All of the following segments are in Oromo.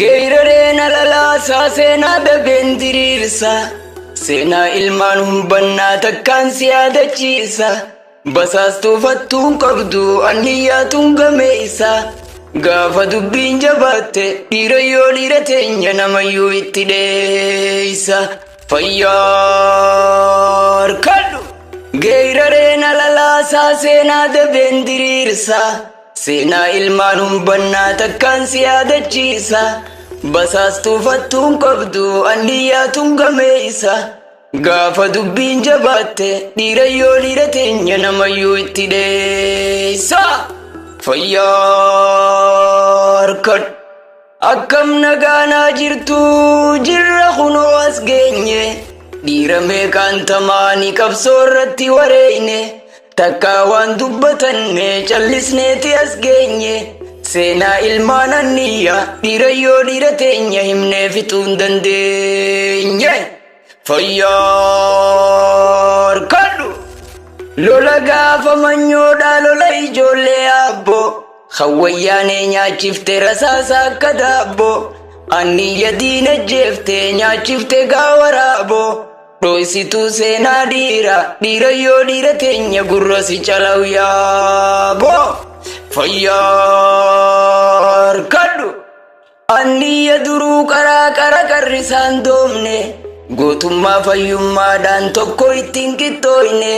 Geerareen alalaasaa seenaa dabeen diriirsa. Seenaa ilmaan hubbannaa takkaan si yaadachiisa. Basaastuu fattuun qabdu anniyyaatuun gameessa. Gaafa dubbiin jabaatte dhiira yoo dhiira teenya namayyuu itti dheeysa. Fayyaar kadhu. Geerareen alalaasaa seenaa dabeen diriirsa. Seenaa ilmaan hubbannaa takkaan si yaadachiisa. Basaastuu fattuun qabdu anniyyaatuun gameessa. Gaafa dubbiin jabaatte dhiira yoo dhiira teenya namayyuu itti dheeysa. Fayyaar kadhu. Akkam nagaanaa jirtu jirra kunoo as geenye. Dhiira meeqaan tamaanii qabsoo irratti wareeyne. Takkaa waan dubbatanne callisneeti as geenye. Seenaa ilmaan anniyyaa dhiira yoo dhiira teenya himnee fixuu hin dandeenye. Fayyaar kadhu. Lola gaafa manyoodhaa lola ijoollee aabboo. Hawwayyaanee nyaachifte rasaasa akka daabboo. Anniyya diina jeeftee nyaachifte gaa waraaboo. Dhoysituu seenaa dhiira yoo dhiira teenya gurra si calaw yaaboo. Fayyaar kadhu. Anniyya duruu qaraa qarrisaan doomne. Gootummaa fayyummaadhaan tokko ittiin qixxooyne.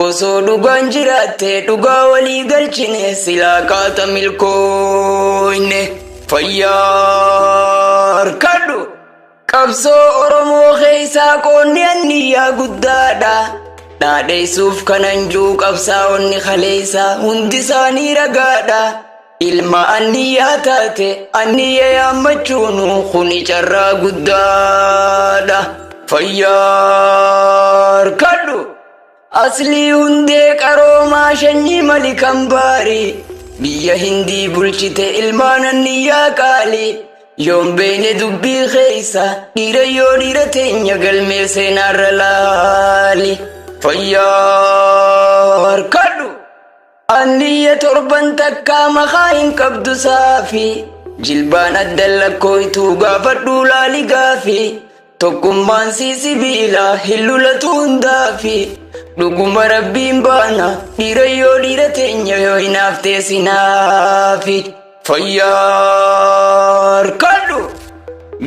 Osoo dhugaan jiraatte dhugaa walii galchine silaa kaata milkooyne. Fayyaar kadhu. Qabsoo Oromoo keessaa qoonni anniyyaa guddaadha. Dhaadheessuuf kanan juu qabsaa'onni kaleessaa hundi isaanii ragaadha. Ilma anniyyaa taate anniyya yaammachuunu kuni carraa guddaadha. Fayyaar kadhu. Aslii hundee qaroomaa shanyii malikan baarii. Biyya Hindii bulchite ilmaan anniyyaa qaalii. Yoon beene dubbii keessa dhiira yoo dhiira teenya galmee seenaarra laali. Fayyaar kadhu. Anniyya torban takkaa maqaa hin qabdu saafi. Jilbaan addan lakkooytuu gaafadhuu laali gaafi. Tokkummaan sibiila hin lulatu hundaafi. Dhuguma rabbiin baana dhiira yoo dhiira teenya yoo hinaaftee sinaafi. Fayyaar kadhu.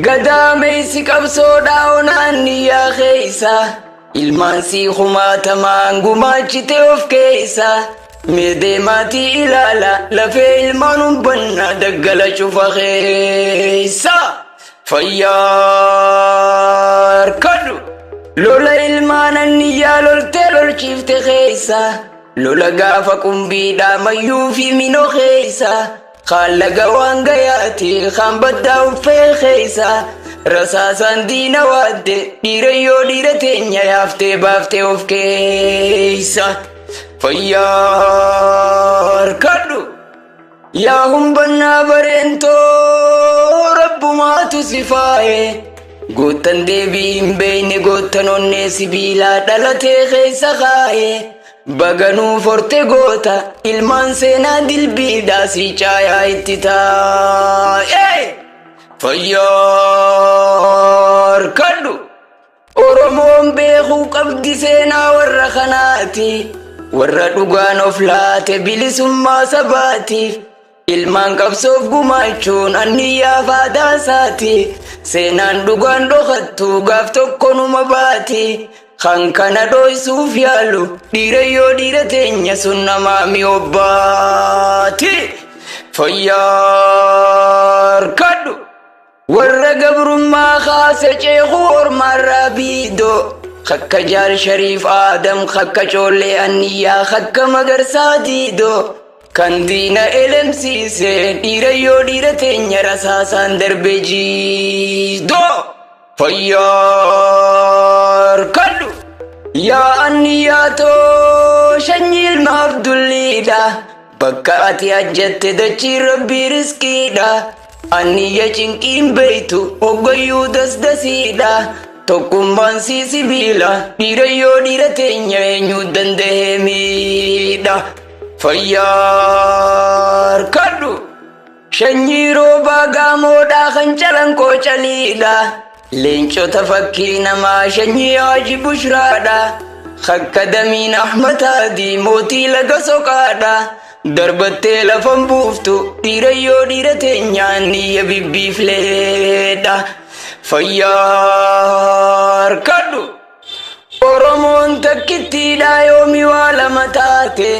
Gadaameessi qabsoodhaa onaanniyyaa keessa. Ilmaan sii kumaatamaan gumaachite of keessa. Meedee maatii ilaala lafee ilmaan hubbannaa daggala cufa keessa. Fayyaar kadhu. Lola ilmaan anniyyaa loltee lolchiifte keessa. Lola gaafa qumbiidhaa mayyuu fi minoo keessa. Khaalaga waan gayaati kan baddaa uffee keessa. Rasaasaan diina waadde dhiira yoo dhiira teenya yaaftee baaftee of keessa. Fayyaar kadhu. Yaa hubbannaa bareentoo rabbumaatu si faaye. Goottan deebii hin beeyne goottan onnee sibiilaa dhalatee keessa kaaye. Baganuu forte goota ilmaan seenaa dilbiidhaa si caayaa itti taa'e. Fayyaar kadhu. Oromoon beekuu qabdi seenaa warra kanaati. Warra dhugaan of laate bilisummaa sabaatiif. Ilmaan qabsoof gumaachuun anniyyaa faadaasaati. Seenaan dhugaan dhokattu gaaf tokko numa baati. Kan kana dhoysuuf yaalu dhiira yoo dhiira teenya sun namaa mi'obbaati. Fayyaar kadhu. Warra gabrummaa kaase ceekuu ormaarraa biidoo. Kakka Jaal Shariif Aadam kakka coollee anniyyaa kakka magarsaa diidoo. Kan diina elemsiise dhiira yoo dhiira teenya rasaasaan darbe jiidoo. Fayyaar kadhu. Yaa anniyyaa too shanyii ilma Abdulliidha. Bakka ati ajjatte dachii rabbii riskiidha. Anniyya cinqiin beeytu hoggayyuu dasdasiidha. Tokkummaan sibiila dhiira yoo dhiira teenya eenyuu danda'ee miidha. Fayyaar kadhu. shanyii roobaa gaamoodhaa kan calankoo caliidha leencota fakkii namaa shanyii haaji bushraadha khakka damiin ahmataadii mootii laga soqaadha darbattee lafan buuftu dhiirayyoo dhiira teenyaan niyya bibbiifleedha fayyaar kadhu oromoon takkittiidha yoomi waa lama taate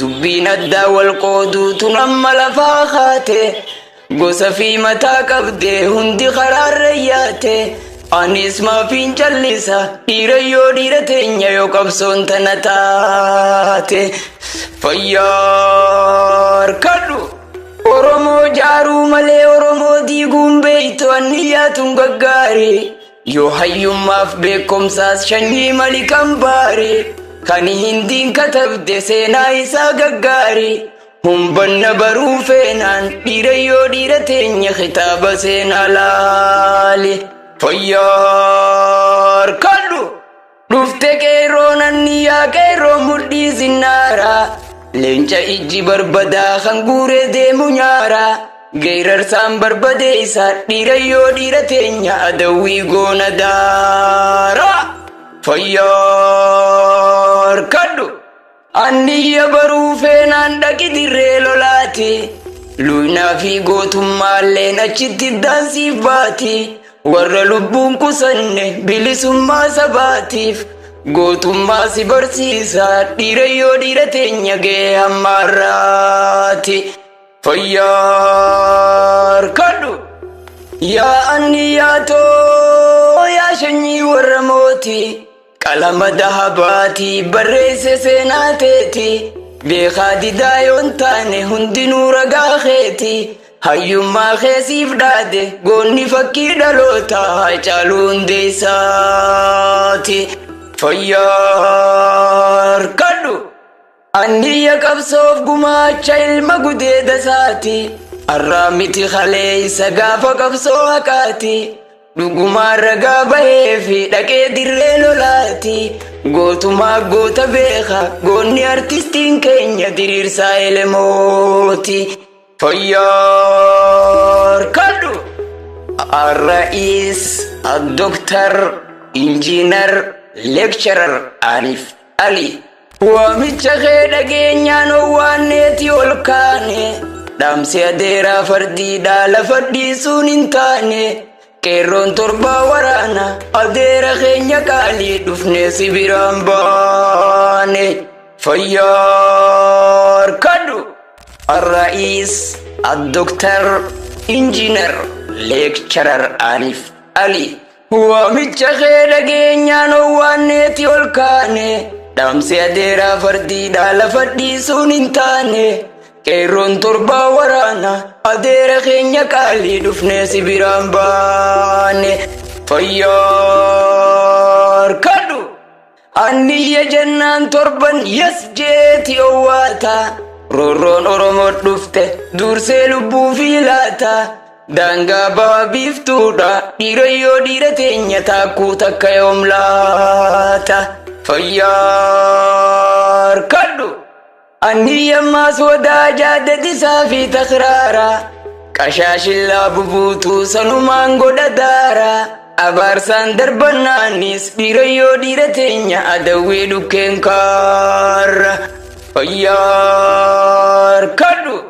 dubbiin addaa wal qooduutu amma lafaa kaate gosa fi mataa qabde hundi karaarra yaate anis maafiin callisa dhiirayyoo dhiira teenya yoo qabsoon tana taate fayyaar kadhu oromoo jaaruu malee oromoo diiguun beeytu anniyyaatuun gaggaarii yoo hayyummaaf beekomsaas shanyii mali kan baarii kan hindiin katabde seenaa isaa gaggaarii humbanna baruu feenaan dhiirayyoo dhiira teenya kitaaba seenaa laale fayyaar kadhu dhufte qeerroon anniyyaa qeerroo mudhii zinnaaraa leenca ijji barbadaa kan guuree deemu nyaaraa geerarsaan barbadeessa dhiirayyoo dhiira teenya adawwii goona daaraa fayyaar kadhu anniyya baruu feenaan dhaqi dirree lolaati luynaa fi gootummaalleen achitti daansiif baati warra lubbuun kusanne bilisummaa sabaatiif gootummaa si barsiisa dhiirayyoo dhiira teenya gee hammaarraati fayyaar kadhu yaa anniyyaatoo yaa shanyii warra mootii qalama dahabaatii barreesse seenaa teeti beekaa didaa yoon taane hundinuu ragaa keeti hayyummaa keesiif dhaade goonni fakkii dhalootaa hacaaluu hundeessaati fayyaar kadhu anniyya qabsoof gumaacha ilma gudeeda isaati arraa miti kalee isa gaafa qabsoo haqaati dhugumaan ragaa bahee fi dhaqee dirree lolaati gootumaa goota beeka goonni artistiin keenya diriirsaa elemooti fayyaar kadhu الرئيس الدكتور انجينر ليكتشرر عارف علي ومتش خير جينيان وانيتي والكاني دامسي ديرا فردي دال فردي سونينتاني كيرون تربا ورانا أديرا خينيا كالي دفني سبيران باني فيار كادو الرئيس الدكتور انجينر ليكتشرر عارف علي ومتش خير جينيان وانيتي والكاني دامسي ديرا فردي دال فردي سونينتاني كيرون تربا ورانا أدير خينيا كالي دفني سبيران باني فيار كادو أني جنان تربان يسجيتي أواتا رورون أرمو دفته دور سيلبو فيلاتا دانغا بابيفتودا ديريو ديرتين تاكو تكا يوم لاتا فيار كادو أني ما سودا جادتي سافي تخرارا كشاش الله ببوتو سنمان قد دارا أبارسان دربنانيس ديريو ديرتين أدوي لكين كار فيار كادو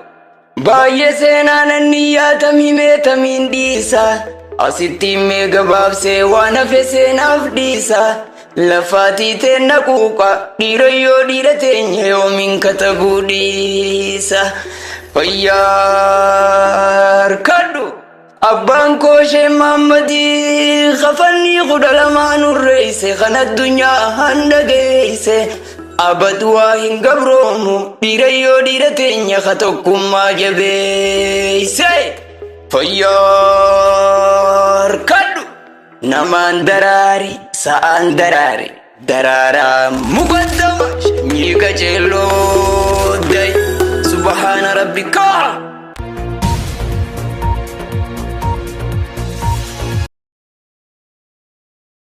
باية سينان النيات ميمة من ديسا أسيتي ميغا باب سيوانا في سيناف ديسا لفاتي تنكوكا ديريو ديرتين يومين كتبو ديسا فيار كادو أبان كوشي محمدي خفني خد لمان الرئيس خنا الدنيا هندقيس أبد واهن قبرومو ديريو ديرتين يخطوكم ما جبيس فيار كادو نمان دراري سان دراري درارا مقدمة شميك جلو داي سبحان ربك